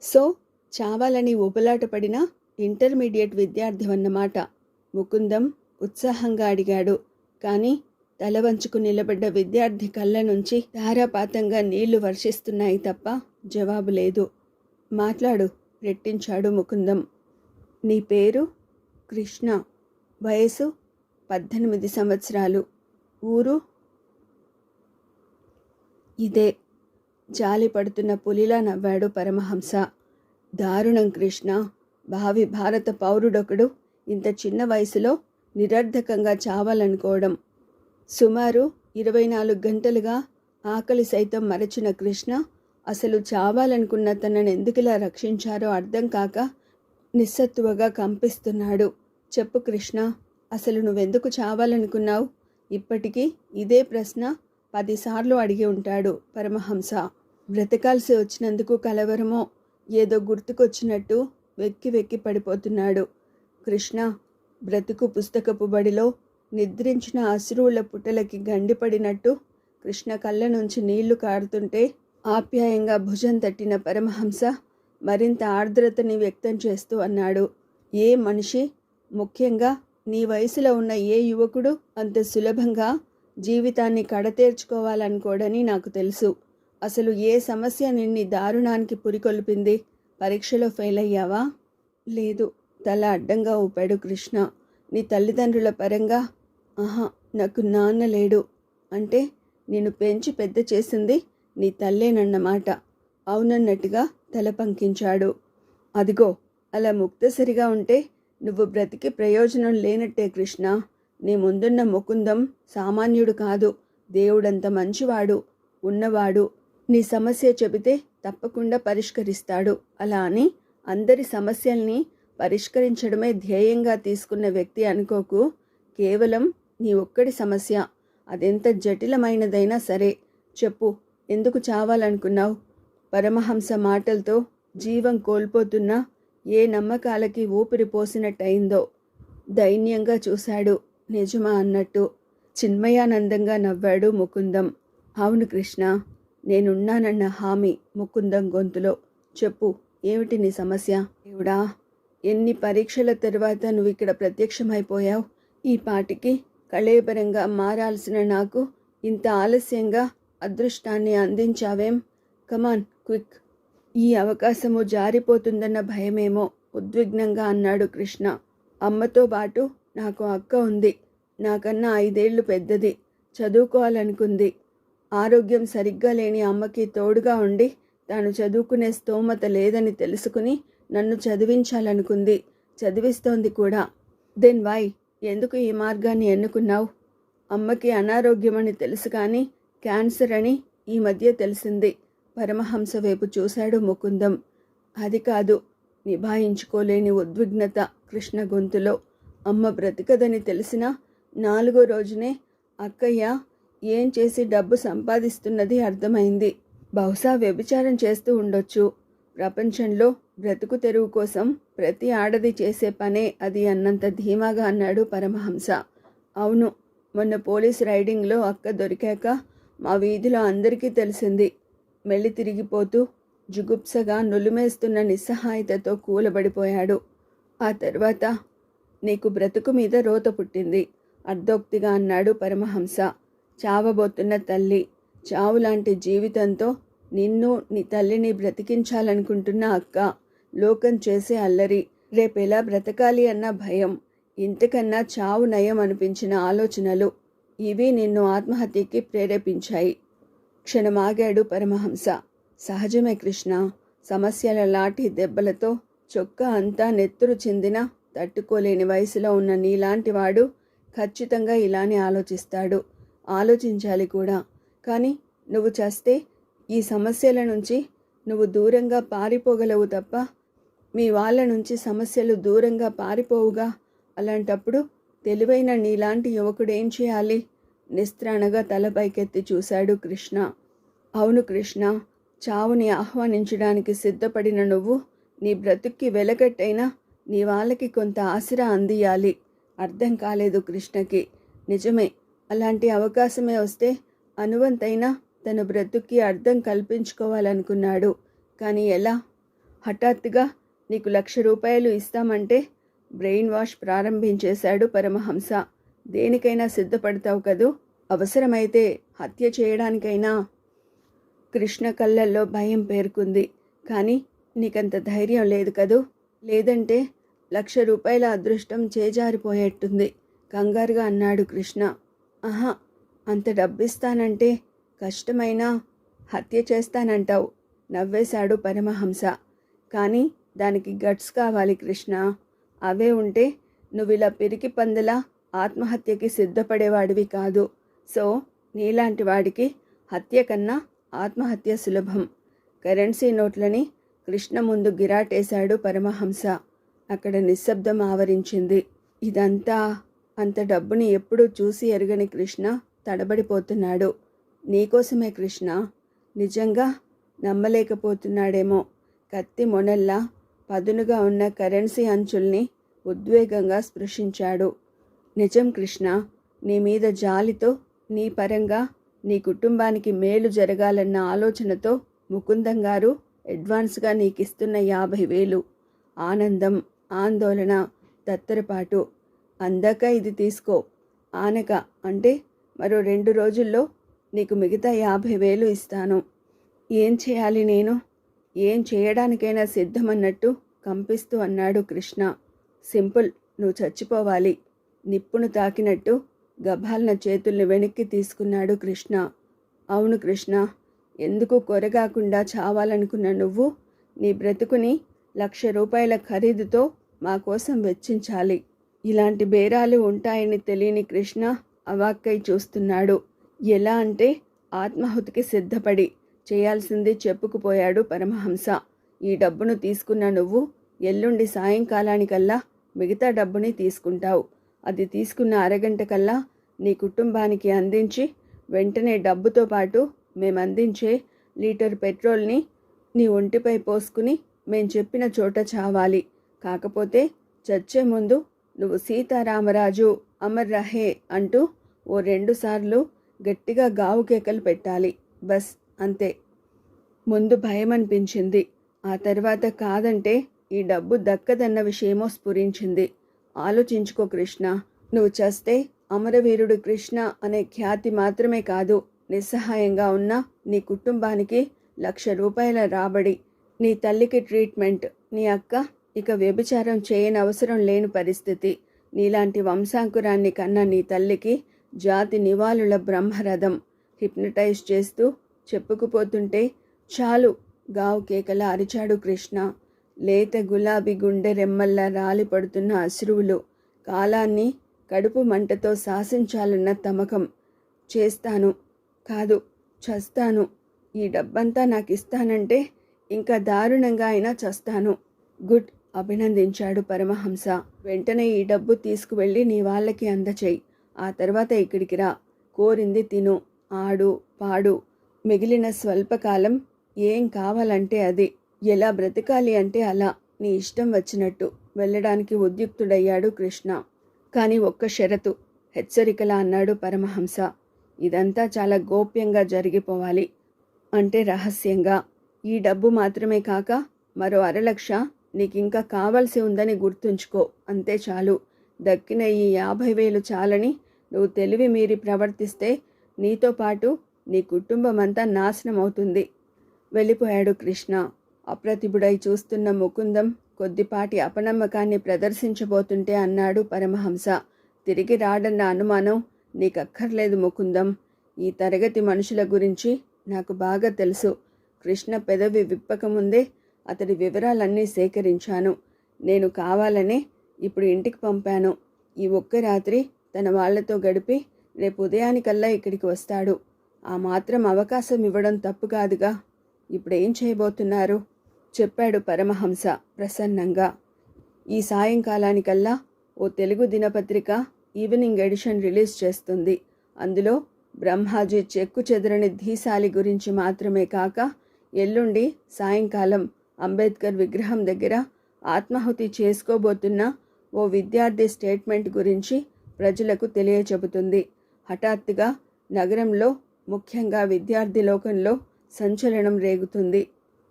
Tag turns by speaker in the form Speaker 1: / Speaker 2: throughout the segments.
Speaker 1: So చావాలని ఊబలాట పడిన intermediate విద్యార్థివన్నమాట. Mukundam ఉత్సాహంగా అడిగాడు. కానీ తల వంచుకు నిలబడ్డ విద్యార్థి కళ్ళ నుంచి ధారాపాతంగా నీళ్లు వర్షిస్తున్నాయి తప్ప జవాబు లేదు. మాట్లాడు, రెట్టించాడు ముకుందం. నీ పేరు? కృష్ణ. వయసు 18 సంవత్సరాలు. ఊరు? ఇదే. జాలి పడుతున్న పులిలా నవ్వాడు పరమహంస. దారుణం కృష్ణ. భావి భారత పౌరుడొకడు ఇంత చిన్న వయసులో నిరర్ధకంగా చావాలనుకోవడం. సుమారు 24 గంటలుగా ఆకలి సైతం మరచిన కృష్ణ అసలు చావాలనుకున్న తనను ఎందుకులా రక్షించారో అర్థం కాక నిస్సత్తువగా కంపిస్తున్నాడు. చెప్పు కృష్ణ, అసలు నువ్వెందుకు చావాలనుకున్నావు? ఇప్పటికీ ఇదే ప్రశ్న 10 సార్లు అడిగి ఉంటాడు పరమహంస. బ్రతకాల్సి వచ్చినందుకు కలవరమో ఏదో గుర్తుకొచ్చినట్టు వెక్కి వెక్కి పడిపోతున్నాడు. కృష్ణ బ్రతుకు పుస్తకపు బడిలో నిద్రించిన అశ్రువుల పుటలకి గండిపడినట్టు కృష్ణ కళ్ళ నుంచి నీళ్లు కారుతుంటే ఆప్యాయంగా భుజం తట్టిన పరమహంస మరింత ఆర్ద్రతని వ్యక్తం చేస్తూ అన్నాడు. ఏ మనిషి, ముఖ్యంగా నీ వయసులో ఉన్న ఏ యువకుడు అంత సులభంగా జీవితాన్ని కడతేర్చుకోవాలనుకోడని నాకు తెలుసు. అసలు ఏ సమస్య నిన్ని దారుణానికి పురికొల్పింది? పరీక్షలో ఫెయిల్ అయ్యావా? లేదు. తల అడ్డంగా ఊపాడు కృష్ణ. నీ తల్లిదండ్రుల పరంగా? ఆహా, నాకు నాన్న లేడు. అంటే నిన్ను పెంచి పెద్ద చేసింది నీ తల్లేనన్నమాట. అవునన్నట్టుగా తల పంకించాడు. అదిగో అలా ముక్తసరిగా ఉంటే నువ్వు బ్రతికి ప్రయోజనం లేనట్టే కృష్ణ. నీ ముందున్న ముకుందం సామాన్యుడు కాదు, దేవుడంత మంచివాడు, ఉన్నవాడు. నీ సమస్య చెబితే తప్పకుండా పరిష్కరిస్తాడు. అలా అని అందరి సమస్యల్ని పరిష్కరించడమే ధ్యేయంగా తీసుకున్న వ్యక్తి అనుకోకు. కేవలం నీ ఒక్కడి సమస్య, అదెంత జటిలమైనదైనా సరే. చెప్పు, ఎందుకు చావాలనుకున్నావు? పరమహంస మాటలతో జీవం కోల్పోతున్న ఏ నమ్మకాలకి ఊపిరి పోసినట్టయిందో. దైన్యంగా చూశాడు, నిజమా అన్నట్టు. చిన్మయానందంగా నవ్వాడు ముకుందం. అవును కృష్ణ, నేనున్నానన్న హామీ ముకుందం గొంతులో. చెప్పు, ఏమిటి నీ సమస్య? దేవుడా, ఎన్ని పరీక్షల తర్వాత నువ్వు ఇక్కడ ప్రత్యక్షమైపోయావు. ఈ పాటికి కళేబరంగా మారాల్సిన నాకు ఇంత ఆలస్యంగా అదృష్టాన్ని అందించావేం? Come on quick. ఈ అవకాశము జారిపోతుందన్న భయమేమో ఉద్విగ్నంగా అన్నాడు కృష్ణ. అమ్మతో పాటు నాకు అక్క ఉంది. నాకన్నా 5 ఏళ్ళు పెద్దది. చదువుకోవాలనుకుంది. ఆరోగ్యం సరిగ్గా లేని అమ్మకి తోడుగా ఉండి తాను చదువుకునే స్తోమత లేదని తెలుసుకుని నన్ను చదివించాలనుకుంది. చదివిస్తోంది కూడా. Then why? ఎందుకు ఈ మార్గాన్ని ఎన్నుకున్నావు? అమ్మకి అనారోగ్యమని తెలుసు కానీ క్యాన్సర్ అని ఈ మధ్య తెలిసింది. పరమహంస వైపు చూశాడు ముకుందం. అది కాదు. నిభాయించుకోలేని ఉద్విగ్నత కృష్ణ గొంతులో. అమ్మ బ్రతికదని తెలిసినా 4వ రోజునే అక్కయ్య ఏం చేసి డబ్బు సంపాదిస్తున్నది అర్థమైంది. బహుశా వ్యభిచారం చేస్తూ ఉండొచ్చు. ప్రపంచంలో బ్రతుకు తెరువు కోసం ప్రతి ఆడది చేసే పనే అది అన్నంత ధీమాగా అన్నాడు పరమహంస. అవును, మొన్న పోలీస్ రైడింగ్లో అక్క దొరికాక మా వీధిలో అందరికీ తెలిసింది. మెల్లి తిరిగిపోతూ జుగుప్సగా నులిమేస్తున్న నిస్సహాయతతో కూలబడిపోయాడు. ఆ తర్వాత నీకు బ్రతుకు మీద రోత పుట్టింది అర్ధోక్తిగా అన్నాడు పరమహంస. చావబోతున్న తల్లి, చావులాంటి జీవితంతో నిన్ను నీ తల్లిని బ్రతికించాలనుకుంటున్న అక్క, లోకం చేసే అల్లరి, రేపెలా బ్రతకాలి అన్న భయం, ఇంతకన్నా చావు నయం అనిపించిన ఆలోచనలు, ఇవి నిన్ను ఆత్మహత్యకి ప్రేరేపించాయి. క్షణమాగాడు పరమహంస. సహజమే కృష్ణ. సమస్యల లాఠీ దెబ్బలతో చొక్కా అంతా నెత్తురు చిందినా తట్టుకోలేని వయసులో ఉన్న నీలాంటి వాడు ఖచ్చితంగా ఇలానే ఆలోచిస్తాడు. ఆలోచించాలి కూడా. కానీ నువ్వు చస్తే ఈ సమస్యల నుంచి నువ్వు దూరంగా పారిపోగలవు తప్ప మీ వాళ్ళ నుంచి సమస్యలు దూరంగా పారిపోవుగా. అలాంటప్పుడు తెలివైన నీలాంటి యువకుడేం చేయాలి? నిస్త్రాణగా తల పైకెత్తి చూశాడు కృష్ణ. అవును కృష్ణ, చావుని ఆహ్వానించడానికి సిద్ధపడిన నువ్వు నీ బ్రతుక్కి వెలకట్టైనా నీ వాళ్ళకి కొంత ఆసరా అందియాలి. అర్థం కాలేదు కృష్ణకి. నిజమే, అలాంటి అవకాశమే వస్తే అనువంతైనా తన బ్రతుక్కి అర్థం కల్పించుకోవాలనుకున్నాడు. కానీ ఎలా? హఠాత్తుగా నీకు 1,00,000 ఇస్తామంటే బ్రెయిన్ వాష్ ప్రారంభించేశాడు పరమహంస. దేనికైనా సిద్ధపడతావు కదూ, అవసరమైతే హత్య చేయడానికైనా. కృష్ణ కళ్ళల్లో భయం పేరుకుంది. కానీ నీకంత ధైర్యం లేదు కదూ. లేదంటే 1,00,000 అదృష్టం చేజారిపోయేట్టుంది కంగారుగా అన్నాడు కృష్ణ. ఆహా, అంత డబ్బిస్తానంటే కష్టమైనా హత్య చేస్తానంటావు నవ్వేశాడు పరమహంస. కానీ దానికి గట్స్ కావాలి కృష్ణ. అవే ఉంటే నువ్విలా పిరికి పందలా ఆత్మహత్యకి సిద్ధపడేవాడివి కాదు. సో నీలాంటి వాడికి హత్య కన్నా ఆత్మహత్య సులభం. కరెన్సీ నోట్లని కృష్ణ ముందు గిరాటేశాడు పరమహంస. అక్కడ నిశ్శబ్దం ఆవరించింది. ఇదంతా, అంత డబ్బుని ఎప్పుడూ చూసి ఎరగని కృష్ణ తడబడిపోతున్నాడు. నీకోసమే కృష్ణ. నిజంగా నమ్మలేకపోతున్నాడేమో. కత్తి మొనల్లా పదునుగా ఉన్న కరెన్సీ అంచుల్ని ఉద్వేగంగా స్పృశించాడు. నిజం కృష్ణ, నీ మీద జాలితో, నీ పరంగా నీ కుటుంబానికి మేలు జరగాలన్న ఆలోచనతో ముకుందం గారు అడ్వాన్స్గా నీకిస్తున్న 50,000. ఆనందం, ఆందోళన, తత్తరపాటు. అందాక ఇది తీసుకో. ఆనక అంటే మరో 2 రోజుల్లో నీకు మిగతా 50,000 ఇస్తాను. ఏం చేయాలి నేను? ఏం చేయడానికైనా సిద్ధమన్నట్టు కంపిస్తూ అన్నాడు కృష్ణ. సింపుల్, నువ్వు చచ్చిపోవాలి. నిప్పును తాకినట్టు గభాలన చేతుల్ని వెనక్కి తీసుకున్నాడు కృష్ణ. అవును కృష్ణ, ఎందుకు కొరగాకుండా చావాలనుకున్న నువ్వు నీ బ్రతుకుని 1,00,000 ఖరీదుతో మా కోసం వెచ్చించాలి. ఇలాంటి బేరాలు ఉంటాయని తెలియని కృష్ణ అవాక్కై చూస్తున్నాడు. ఎలా అంటే ఆత్మాహుతికి సిద్ధపడి చేయాల్సింది చెప్పుకుపోయాడు పరమహంస. ఈ డబ్బును తీసుకున్న నువ్వు ఎల్లుండి సాయంకాలానికల్లా మిగతా డబ్బుని తీసుకుంటావు. అది తీసుకున్న అరగంట కల్లా నీ కుటుంబానికి అందించి వెంటనే డబ్బుతో పాటు మేమందించే లీటర్ పెట్రోల్ని నీ ఒంటిపై పోసుకుని మేం చెప్పిన చోట చావాలి. కాకపోతే చచ్చే ముందు నువ్వు సీతారామరాజు అమర్ రహే అంటూ ఓ 2 సార్లు గట్టిగా గావు కేకలు పెట్టాలి. బస్, అంతే. ముందు భయం అనిపించింది. ఆ తర్వాత కాదంటే ఈ డబ్బు దక్కదన్న విషయమో స్ఫురించింది. ఆలోచించుకో కృష్ణ, నువ్వు చస్తే అమరవీరుడు కృష్ణ అనే ఖ్యాతి మాత్రమే కాదు, నిస్సహాయంగా ఉన్న నీ కుటుంబానికి 1,00,000 రూపాయల రాబడి, నీ తల్లికి ట్రీట్మెంట్, నీ అక్క ఇక వ్యభిచారం చేయనవసరం లేని పరిస్థితి, నీలాంటి వంశాంకురాన్ని కన్నా నీ తల్లికి జాతి నివాళుల బ్రహ్మరథం. హిప్నటైజ్ చేస్తూ చెప్పుకుపోతుంటే చాలు గావు కేకలా అరిచాడు కృష్ణ. లేత గులాబీ గుండె రెమ్మల్లా రాలిపడుతున్న అశ్రువులు, కాలాన్ని కడుపు మంటతో శాసించాలన్న తమకం. చేస్తాను, కాదు చస్తాను. ఈ డబ్బంతా నాకు ఇస్తానంటే ఇంకా దారుణంగా అయినా చస్తాను. గుడ్, అభినందించాడు పరమహంస. వెంటనే ఈ డబ్బు తీసుకువెళ్ళి నీ వాళ్ళకి అందచేయి. ఆ తర్వాత ఇక్కడికి రా. కోరింది తిను, ఆడు పాడు. మిగిలిన స్వల్పకాలం ఏం కావాలంటే అది, ఎలా బ్రతకాలి అంటే అలా, నీ ఇష్టం వచ్చినట్టు వెళ్ళడానికి ఉద్యుక్తుడయ్యాడు కృష్ణ. కానీ ఒక్క షరతు, హెచ్చరికలా అన్నాడు పరమహంస. ఇదంతా చాలా గోప్యంగా జరిగిపోవాలి. అంటే రహస్యంగా. ఈ డబ్బు మాత్రమే కాక మరో 1,00,000 నీకింకా కావాల్సి ఉందని గుర్తుంచుకో. అంతే చాలు. దక్కిన ఈ 50,000 చాలని నువ్వు తెలివి మీరి ప్రవర్తిస్తే నీతో పాటు నీ కుటుంబం అంతా నాశనం అవుతుంది. వెళ్ళిపోయాడు కృష్ణ. అప్రతిభుడై చూస్తున్న ముకుందం కొద్దిపాటి అపనమ్మకాన్ని ప్రదర్శించబోతుంటే అన్నాడు పరమహంస. తిరిగి రాడన్న అనుమానం నీకక్కర్లేదు ముకుందం. ఈ తరగతి మనుషుల గురించి నాకు బాగా తెలుసు. కృష్ణ పెదవి విప్పకముందే అతడి వివరాలన్నీ సేకరించాను. నేను కావాలనే ఇప్పుడు ఇంటికి పంపాను. ఈ ఒక్క రాత్రి తన వాళ్లతో గడిపి రేపు ఉదయానికల్లా ఇక్కడికి వస్తాడు. ఆ మాత్రం అవకాశం ఇవ్వడం తప్పు కాదుగా. ఇప్పుడేం చేయబోతున్నారు చెప్పాడు పరమహంస ప్రసన్నంగా. ఈ సాయంకాలానికల్లా ఓ తెలుగు దినపత్రిక ఈవినింగ్ ఎడిషన్ రిలీజ్ చేస్తుంది. అందులో బ్రహ్మాజీ చెక్కు చెదరని ధీశాలి గురించి మాత్రమే కాక ఎల్లుండి సాయంకాలం అంబేద్కర్ విగ్రహం దగ్గర ఆత్మాహుతి చేసుకోబోతున్న ఓ విద్యార్థి స్టేట్మెంట్ గురించి ప్రజలకు తెలియచెబుతుంది. హఠాత్తుగా నగరంలో, ముఖ్యంగా విద్యార్థి లోకంలో సంచలనం రేగుతుంది.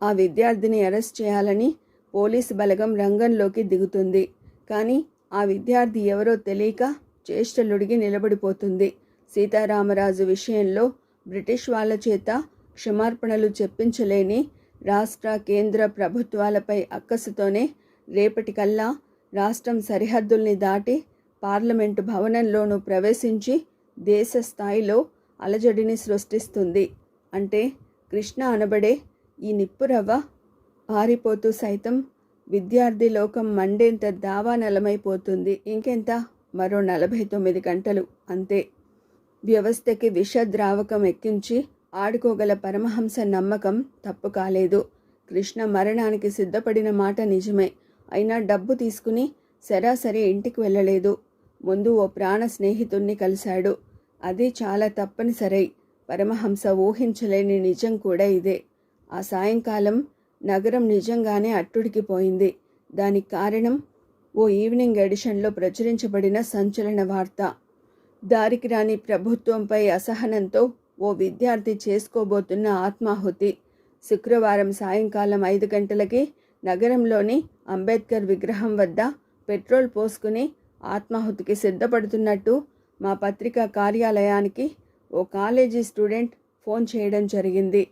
Speaker 1: ఆ విద్యార్థిని అరెస్ట్ చేయాలని పోలీసు బలగం రంగంలోకి దిగుతుంది. కానీ ఆ విద్యార్థి ఎవరో తెలియక చేష్టలుడిగి నిలబడిపోతుంది. సీతారామరాజు విషయంలో బ్రిటిష్ వాళ్ళ చేత క్షమార్పణలు చెప్పించలేని రాష్ట్ర కేంద్ర ప్రభుత్వాలపై అక్కసుతోనే రేపటికల్లా రాష్ట్రం సరిహద్దుల్ని దాటి పార్లమెంటు భవనంలోనూ ప్రవేశించి దేశ స్థాయిలో అలజడిని సృష్టిస్తుంది. అంటే కృష్ణ అనబడే ఈ నిప్పురవ్వ ఆరిపోతూ సైతం విద్యార్థి లోకం మండేంత దావానలమైపోతుంది. ఇంకెంత, మరో 49 గంటలు అంతే. వ్యవస్థకి విషద్రావకం ఎక్కించి ఆడుకోగల పరమహంస నమ్మకం తప్పు కాలేదు. కృష్ణ మరణానికి సిద్ధపడిన మాట నిజమే. అయినా డబ్బు తీసుకుని సరాసరి ఇంటికి వెళ్ళలేదు. ముందు ఓ ప్రాణ స్నేహితుణ్ణి కలిశాడు. అది చాలా తప్పనిసరై పరమహంస ఊహించలేని నిజం కూడా ఇదే. ఆ సాయంకాలం నగరం నిజంగానే అట్టుడికిపోయింది. దానికి కారణం ఓ ఈవినింగ్ ఎడిషన్లో ప్రచురించబడిన సంచలన వార్త. దారికి రాని ప్రభుత్వంపై అసహనంతో ఓ విద్యార్థి చేసుకోబోతున్న ఆత్మాహుతి. శుక్రవారం సాయంకాలం 5 గంటలకి నగరంలోని అంబేద్కర్ విగ్రహం వద్ద పెట్రోల్ పోసుకుని ఆత్మాహుతికి సిద్ధపడుతున్నట్టు మా పత్రికా కార్యాలయానికి ఓ కాలేజీ స్టూడెంట్ ఫోన్ చేయడం జరిగింది.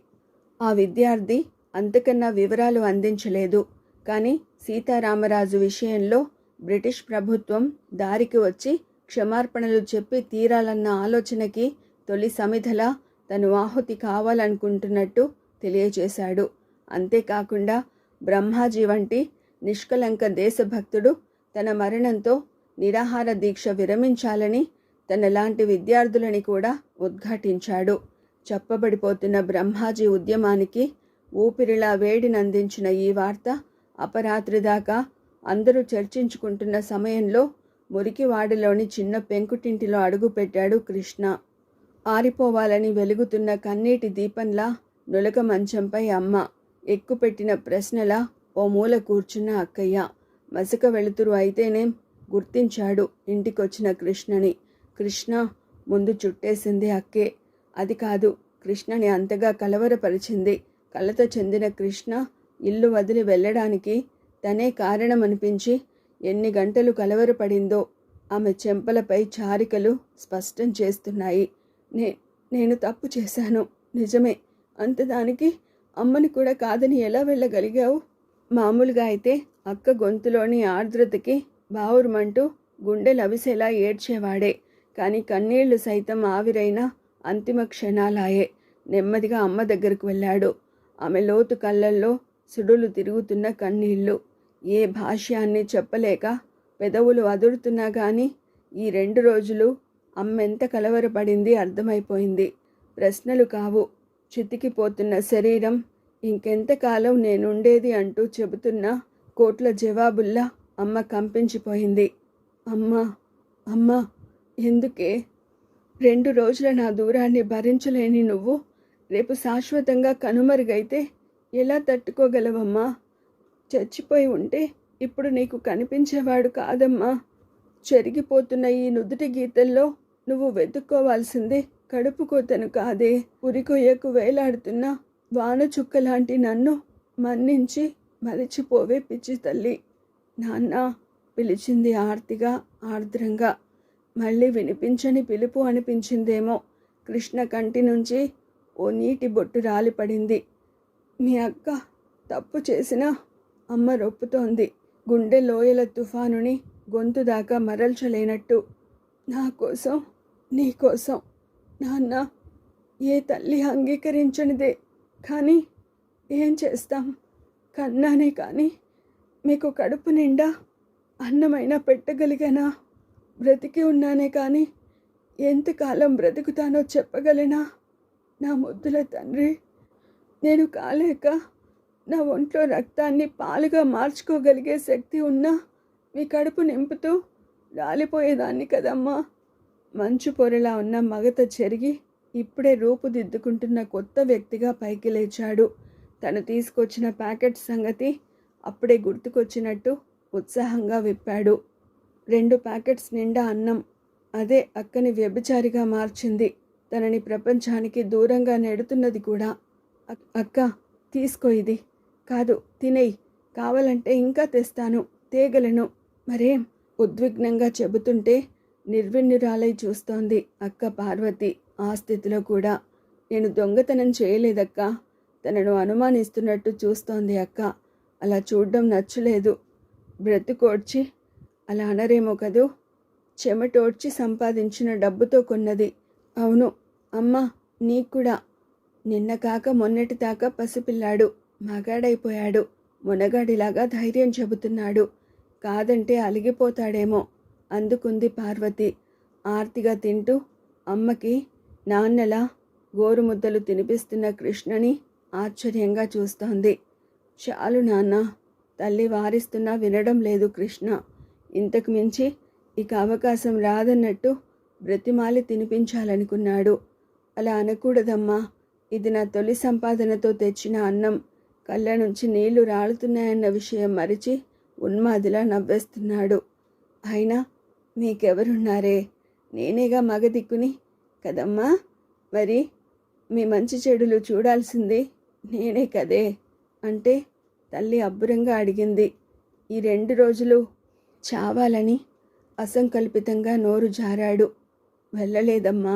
Speaker 1: ఆ విద్యార్థి అంతకన్నా వివరాలు అందించలేదు. కానీ సీతారామరాజు విషయంలో బ్రిటిష్ ప్రభుత్వం దారికి వచ్చి క్షమార్పణలు చెప్పి తీరాలన్న ఆలోచనకి తొలి సమిధలా తను ఆహుతి కావాలనుకుంటున్నట్టు తెలియజేశాడు. అంతేకాకుండా బ్రహ్మాజీ వంటి నిష్కలంక దేశభక్తుడు తన మరణంతో నిరాహార దీక్ష విరమించాలని తనలాంటి విద్యార్థులని కూడా ఉద్ఘాటించాడు. చెప్పబడిపోతున్న బ్రహ్మాజీ ఉద్యమానికి ఊపిరిలా వేడినందించిన ఈ వార్త అపరాత్రి దాకా అందరూ చర్చించుకుంటున్న సమయంలో మురికివాడలోని చిన్న పెంకుటింటిలో అడుగుపెట్టాడు కృష్ణ. ఆరిపోవాలని వెలుగుతున్న కన్నీటి దీపంలా నులక మంచంపై అమ్మ, ఎక్కుపెట్టిన ప్రశ్నలా ఓ మూల కూర్చున్న అక్కయ్య. మసక వెలుతురు అయితేనేం గుర్తించాడు ఇంటికొచ్చిన కృష్ణని. కృష్ణ ముందు చుట్టేసింది అక్కే. అది కాదు, కృష్ణని అంతగా కలవరపరిచింది. కలత చెందిన కృష్ణ ఇల్లు వదిలి వెళ్ళడానికి తనే కారణమనిపించి ఎన్ని గంటలు కలవరపడిందో ఆమె చెంపలపై చారికలు స్పష్టం చేస్తున్నాయి. నేను తప్పు చేశాను, నిజమే. అంతదానికి అమ్మని కూడా కాదని ఎలా వెళ్ళగలిగావు? మామూలుగా అయితే అక్క గొంతులోని ఆర్ద్రతకి బావురుమంటూ గుండెలవిసేలా ఏడ్చేవాడే. కానీ కన్నీళ్లు సైతం ఆవిరైన అంతిమ క్షణాలాయే. నెమ్మదిగా అమ్మ దగ్గరకు వెళ్ళాడు. ఆమె లోతు కళ్ళల్లో సుడులు తిరుగుతున్న కన్నీళ్లు. ఏ భాష్యాన్ని చెప్పలేక పెదవులు అదురుతున్నా కానీ ఈ 2 రోజులు అమ్మెంత కలవరపడింది అర్థమైపోయింది. ప్రశ్నలు కావు, చితికిపోతున్న శరీరం ఇంకెంతకాలం నేనుండేది అంటూ చెబుతున్న కోట్ల జవాబుల్లా అమ్మ కంపించిపోయింది. అమ్మా అమ్మా, ఎందుకే 2 రోజుల నా దూరాన్ని భరించలేని నువ్వు రేపు శాశ్వతంగా కనుమరుగైతే ఎలా తట్టుకోగలవమ్మా? చచ్చిపోయి ఉంటే ఇప్పుడు నీకు కనిపించేవాడు కాదమ్మా. చెరిగిపోతున్న ఈ నుదుటి గీతల్లో నువ్వు వెతుక్కోవాల్సిందే కడుపు కోతను కాదే. ఉరికొయ్యకు వేలాడుతున్న వాన చుక్కలాంటి నన్ను మన్నించి మరిచిపోవే పిచ్చి తల్లి. నాన్న పిలిచింది ఆర్తిగా, ఆర్ద్రంగా. మళ్ళీ వినిపించని పిలుపు అనిపించిందేమో. కృష్ణ కంటి నుంచి ఓ నీటి బొట్టు రాలిపడింది. మీ అక్క తప్పు చేసినా అమ్మ రొప్పుతోంది. గుండె లోయల తుఫానుని గొంతు దాకా మరల్చలేనట్టు. నా కోసం, నీ కోసం నాన్న, ఏ తల్లి అంగీకరించనిదే. కానీ ఏం చేస్తాం? కన్నానే కానీ మీకు కడుపు నిండా అన్నమైనా పెట్టగలిగానా? బ్రతికి ఉన్నానే కానీ ఎంతకాలం బ్రతుకుతానో చెప్పగలనా? నా ముద్దుల తండ్రి, నేను కాలేక నా ఒంట్లో రక్తాన్ని పాలుగా మార్చుకోగలిగే శక్తి ఉన్నా మీ కడుపు నింపుతూ రాలిపోయేదాన్ని కదమ్మా. మంచు పొరలా ఉన్న మగత చెరిగి ఇప్పుడే రూపుదిద్దుకుంటున్న కొత్త వ్యక్తిగా పైకి లేచాడు. తను తీసుకొచ్చిన ప్యాకెట్ సంగతి అప్పుడే గుర్తుకొచ్చినట్టు ఉత్సాహంగా విప్పాడు. 2 ప్యాకెట్స్ నిండా అన్నం. అదే అక్కని వ్యభిచారిగా మార్చింది. తనని ప్రపంచానికి దూరంగా నెడుతున్నది కూడా. అక్క తీసుకో, ఇది కాదు తినేయి. కావాలంటే ఇంకా తెస్తాను, తేగలను. మరేం? ఉద్విగ్నంగా చెబుతుంటే నిర్విణ్ణురాలై చూస్తోంది అక్క పార్వతి. ఆ స్థితిలో కూడా నేను దొంగతనం చేయలేదక్కా. తనను అనుమానిస్తున్నట్టు చూస్తోంది అక్క. అలా చూడ్డం నచ్చలేదు. బ్రతుకోడ్చి అలా అనరేమో కదూ. చెమటోడ్చి సంపాదించిన డబ్బుతో కొన్నది. అవును అమ్మా, నీకు కూడా. నిన్న కాక మొన్నటి దాకా పసిపిల్లాడు, మగాడైపోయాడు. మునగాడిలాగా ధైర్యం చెబుతున్నాడు. కాదంటే అలిగిపోతాడేమో అందుకుంది పార్వతి. ఆర్తిగా తింటూ అమ్మకి నాన్నలా గోరుముద్దలు తినిపిస్తున్న కృష్ణని ఆశ్చర్యంగా చూస్తోంది. చాలు నాన్న, తల్లి వారిస్తున్నా వినడం లేదు కృష్ణ. ఇంతకు మించి ఇక అవకాశం రాదన్నట్టు బ్రతిమాలి తినిపించాలనుకున్నాడు. అలా అనకూడదమ్మా. ఇది నా తొలి సంపాదనతో తెచ్చిన అన్నం. కళ్ళ నుంచి నీళ్లు రాలుతున్నాయన్న విషయం మరిచి ఉన్మాదిలా నవ్వేస్తున్నాడు. అయినా మీకెవరున్నారే? నేనేగా మగదిక్కుని కదమ్మా. మరి మీ మంచి చెడులు చూడాల్సింది నేనే కదే అంటే తల్లి అబ్బురంగా అడిగింది. ఈ 2 రోజులు చావాలని అసంకల్పితంగా నోరు జారాడు. వెళ్ళలేదమ్మా.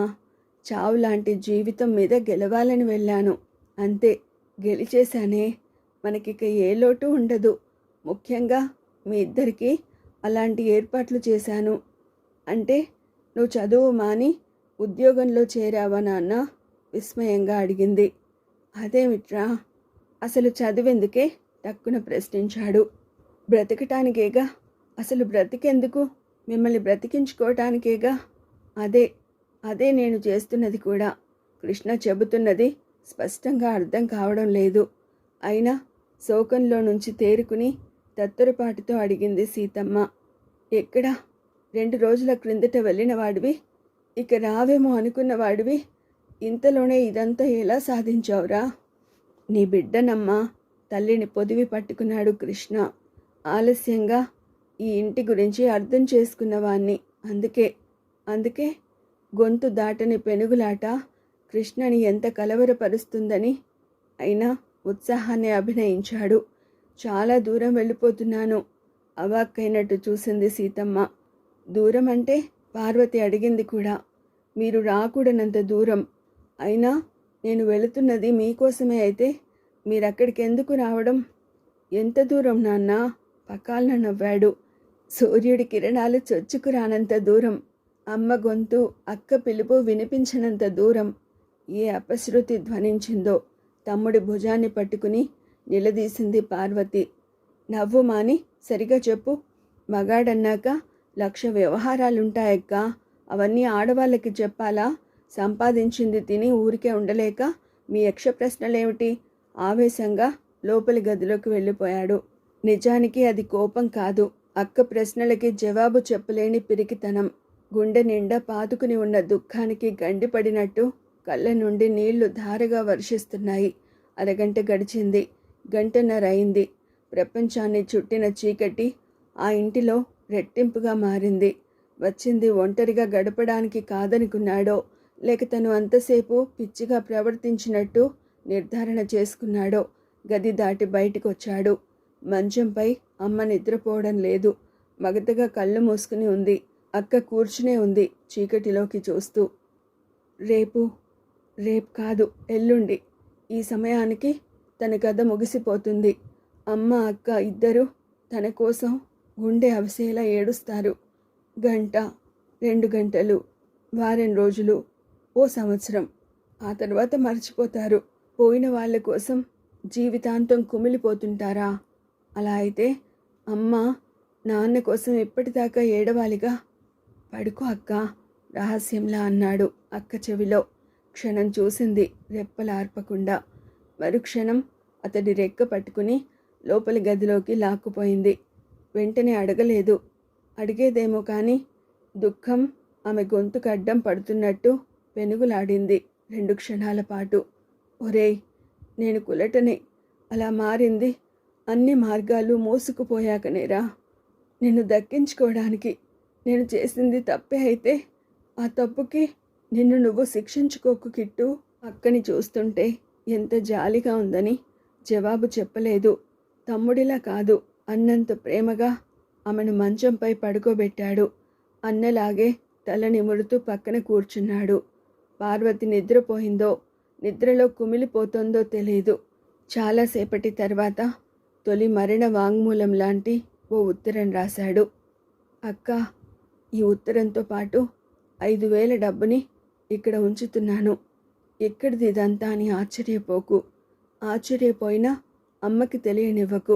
Speaker 1: చావు లాంటి జీవితం మీద గెలవాలని వెళ్ళాను. అంతే, గెలిచేశానే. మనకిక ఏ లోటు ఉండదు. ముఖ్యంగా మీ ఇద్దరికీ అలాంటి ఏర్పాట్లు చేశాను. అంటే నువ్వు చదువు మాని ఉద్యోగంలో చేరావా నాన్న? విస్మయంగా అడిగింది. అదేమిట్రా, అసలు చదివెందుకే? టక్కున ప్రశ్నించాడు. బ్రతకటానికేగా. అసలు బ్రతికెందుకు? మిమ్మల్ని బ్రతికించుకోవటానికేగా. అదే నేను చేస్తున్నది కూడా. కృష్ణ చెబుతున్నది స్పష్టంగా అర్థం కావడం లేదు. అయినా శోకంలో నుంచి తేరుకుని తత్తరపాటుతో అడిగింది సీతమ్మ. ఎక్కడా? 2 రోజుల క్రిందట వెళ్ళిన వాడివి, ఇక రావేమో అనుకున్న వాడివి, ఇంతలోనే ఇదంతా ఎలా సాధించావురా? నీ బిడ్డనమ్మా. తల్లిని పొదివి పట్టుకున్నాడు కృష్ణ. ఆలస్యంగా ఈ ఇంటి గురించి అర్థం చేసుకున్నవాణ్ణి. అందుకే గొంతు దాటని పెనుగులాట కృష్ణని ఎంత కలవరపరుస్తుందని. అయినా ఉత్సాహాన్ని అభినయించాడు. చాలా దూరం వెళ్ళిపోతున్నాను. అవాక్కైనట్టు చూసింది సీతమ్మ. దూరం అంటే? పార్వతి అడిగింది కూడా. మీరు రాకూడనంత దూరం. అయినా నేను వెళుతున్నది మీకోసమే అయితే మీరక్కడికి ఎందుకు రావడం? ఎంత దూరం నాన్న? పకాలన నవ్వాడు. సూర్యుడి కిరణాలు చొచ్చుకురానంత దూరం. అమ్మ గొంతు, అక్క పిలుపు వినిపించినంత దూరం. ఏ అపశృతి ధ్వనించిందో. తమ్ముడి భుజాన్ని పట్టుకుని నిలదీసింది పార్వతి. నవ్వు మాని సరిగా చెప్పు. మగాడన్నాక 1,00,000 వ్యవహారాలుంటాయక్కా. అవన్నీ ఆడవాళ్ళకి చెప్పాలా? సంపాదించింది తిని ఊరికే ఉండలేక మీ యక్ష ప్రశ్నలేమిటి? ఆవేశంగా లోపలి గదిలోకి వెళ్ళిపోయాడు. నిజానికి అది కోపం కాదు, అక్క ప్రశ్నలకి జవాబు చెప్పలేని పిరికితనం. గుండె నిండా పాతుకుని ఉన్న దుఃఖానికి గండిపడినట్టు కళ్ళ నుండి నీళ్లు ధారగా వర్షిస్తున్నాయి. అరగంట గడిచింది. 1:30 అయింది. ప్రపంచాన్ని చుట్టిన చీకటి ఆ ఇంటిలో రెట్టింపుగా మారింది. వచ్చింది ఒంటరిగా గడపడానికి కాదనుకున్నాడో, లేక తను అంతసేపు పిచ్చిగా ప్రవర్తించినట్టు నిర్ధారణ చేసుకున్నాడో గది దాటి బయటికొచ్చాడు. మంచంపై అమ్మ నిద్రపోవడం లేదు. మగతగా కళ్ళు మూసుకుని ఉంది. అక్క కూర్చునే ఉంది చీకటిలోకి చూస్తూ. రేపు కాదు, ఎల్లుండి ఈ సమయానికి తన కథ ముగిసిపోతుంది. అమ్మ అక్క ఇద్దరూ తన కోసం గుండె అవిసేలా ఏడుస్తారు. 1 గంట, 2 గంటలు, వారం రోజులు, ఓ సంవత్సరం. ఆ తర్వాత మర్చిపోతారు. పోయిన వాళ్ళ కోసం జీవితాంతం కుమిలిపోతుంటారా? అలా అయితే అమ్మ నాన్న కోసం ఎప్పటిదాకా ఏడవాలిగా. పడుకో అక్క, రహస్యంలా అన్నాడు అక్క చెవిలో. క్షణం చూసింది రెప్పలార్పకుండా. మరుక్షణం అతడి రెక్క పట్టుకుని లోపలి గదిలోకి లాక్కుపోయింది. వెంటనే అడగలేదు. అడిగేదేమో కానీ దుఃఖం ఆమె గొంతుకు అడ్డం పడుతున్నట్టు పెనుగులాడింది 2 క్షణాల పాటు. ఒరేయ్, నేను కులటనే. అలా మారింది అన్ని మార్గాలు మోసుకుపోయాకనేరా. నిన్ను దక్కించుకోవడానికి నేను చేసింది తప్పే అయితే ఆ తప్పుకి నిన్ను నువ్వు శిక్షించుకోకు కిట్టు. అక్కని చూస్తుంటే ఎంత జాలిగా ఉందని జవాబు చెప్పలేదు. తమ్ముడిలా కాదు, అన్నంత ప్రేమగా ఆమెను మంచంపై పడుకోబెట్టాడు. అన్నలాగే తల నిమురుతూ పక్కన కూర్చున్నాడు. పార్వతి నిద్రపోయిందో, నిద్రలో కుమిలిపోతుందో తెలీదు. చాలాసేపటి తర్వాత తొలి మరణ వాంగ్మూలం లాంటి ఓ ఉత్తరం రాశాడు. అక్క, ఈ ఉత్తరంతో పాటు 5,000 డబ్బుని ఇక్కడ ఉంచుతున్నాను. ఎక్కడిది ఇదంతా అని ఆశ్చర్యపోకు. ఆశ్చర్యపోయినా అమ్మకి తెలియనివ్వకు.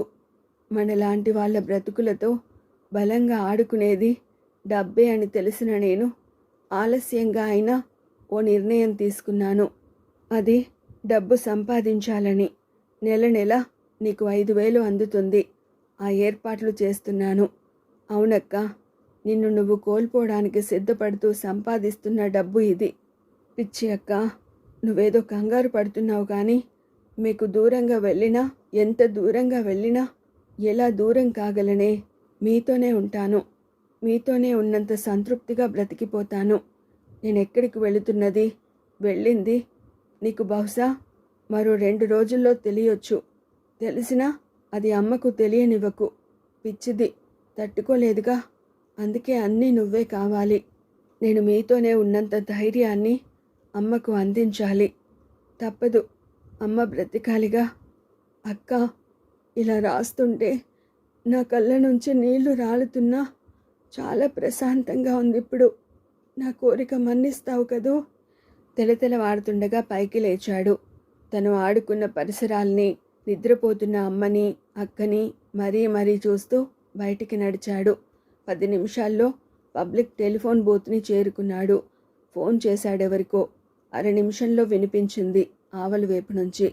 Speaker 1: మనలాంటి వాళ్ళ బ్రతుకులతో బలంగా ఆడుకునేది డబ్బే అని తెలిసిన నేను ఆలస్యంగా అయినా ఓ నిర్ణయం తీసుకున్నాను. అది డబ్బు సంపాదించాలని. నెల నెల నీకు 5,000 అందుతుంది. ఆ ఏర్పాట్లు చేస్తున్నాను. అవునక్క, నిన్ను నువ్వు కోల్పోవడానికి సిద్ధపడుతూ సంపాదిస్తున్న డబ్బు ఇది. పిచ్చి అక్క, నువ్వేదో కంగారు పడుతున్నావు కానీ మీకు దూరంగా వెళ్ళినా, ఎంత దూరంగా వెళ్ళినా ఎలా దూరం కాగలనే? మీతోనే ఉంటాను. మీతోనే ఉన్నంత సంతృప్తిగా బ్రతికిపోతాను. నేనెక్కడికి వెళుతున్నది, వెళ్ళింది నీకు బహుశా మరో 2 రోజుల్లో తెలియొచ్చు. తెలిసినా అది అమ్మకు తెలియనివ్వకు. పిచ్చిది, తట్టుకోలేదుగా. అందుకే అన్నీ నువ్వే కావాలి. నేను మీతోనే ఉన్నంత ధైర్యాన్ని అమ్మకు అందించాలి. తప్పదు, అమ్మ బ్రతికాలిగా. అక్క, ఇలా రాస్తుంటే నా కళ్ళ నుంచి నీళ్లు రాలుతున్నా చాలా ప్రశాంతంగా ఉంది ఇప్పుడు. నా కోరిక మన్నిస్తావు కదూ? తెలతెలవాడుతుండగా పైకి లేచాడు. తను ఆడుకున్న పరిసరాల్ని, నిద్రపోతున్న అమ్మని, అక్కని మరీ చూస్తూ బయటికి నడిచాడు. 10 నిమిషాల్లో పబ్లిక్ టెలిఫోన్ బూత్ని చేరుకున్నాడు. ఫోన్ చేశాడెవరికో. 1/2 నిమిషంలో వినిపించింది ఆవలి వైపు నుంచి.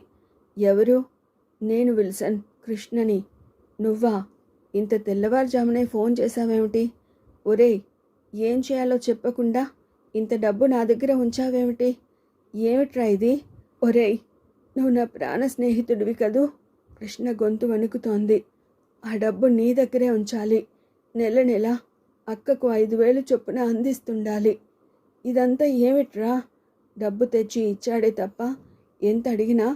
Speaker 1: ఎవరు? నేను విల్సన్, కృష్ణని. నువ్వా? ఇంత తెల్లవారుజామునే ఫోన్ చేశావేమిటి? ఒరేయ్, ఏం చేయాలో చెప్పకుండా ఇంత డబ్బు నా దగ్గర ఉంచావేమిటి? ఏమిట్రా ఇది? ఒరేయ్, నువ్వు నా ప్రాణ స్నేహితుడివి కదూ? కృష్ణ గొంతు వణుకుతోంది. ఆ డబ్బు నీ దగ్గరే ఉంచాలి. నెల నెల అక్కకు 5,000 చొప్పున అందిస్తుండాలి. ఇదంతా ఏమిట్రా? డబ్బు తెచ్చి ఇచ్చాడే తప్ప ఎంత అడిగినా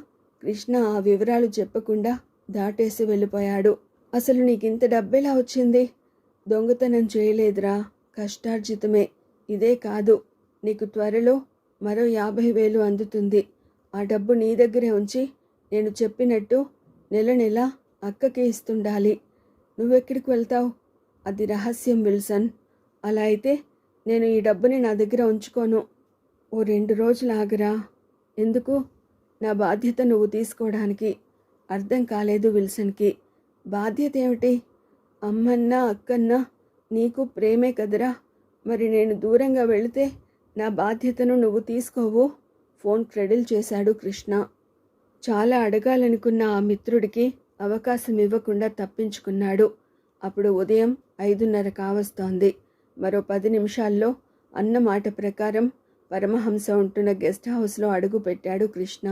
Speaker 1: కృష్ణ ఆ వివరాలు చెప్పకుండా దాటేసి వెళ్ళిపోయాడు. అసలు నీకింత డబ్బెలా వచ్చింది? దొంగతనం చేయలేదురా, కష్టార్జితమే. ఇదే కాదు, నీకు త్వరలో మరో 50,000 అందుతుంది. ఆ డబ్బు నీ దగ్గరే ఉంచి నేను చెప్పినట్టు నెల నెల అక్కకి ఇస్తుండాలి. నువ్వెక్కడికి వెళ్తావు? అది రహస్యం విల్సన్. అలా అయితే నేను ఈ డబ్బుని నా దగ్గర ఉంచుకోను. ఓ 2 రోజులు ఆగరా. ఎందుకు? నా బాధ్యత నువ్వు తీసుకోవడానికి. అర్థం కాలేదు విల్సన్కి. బాధ్యత ఏమిటి? అమ్మన్నా అక్కన్నా నీకు ప్రేమే కదరా. మరి నేను దూరంగా వెళితే నా బాధ్యతను నువ్వు తీసుకోవు. ఫోన్ క్రెడిల్ చేశాడు కృష్ణ. చాలా అడగాలనుకున్న ఆ మిత్రుడికి అవకాశం ఇవ్వకుండా తప్పించుకున్నాడు. అప్పుడు ఉదయం 5:30 కావస్తోంది. మరో 10 నిమిషాల్లో అన్న మాట ప్రకారం పరమహంస ఉంటున్న గెస్ట్ హౌస్లో అడుగు పెట్టాడు కృష్ణ.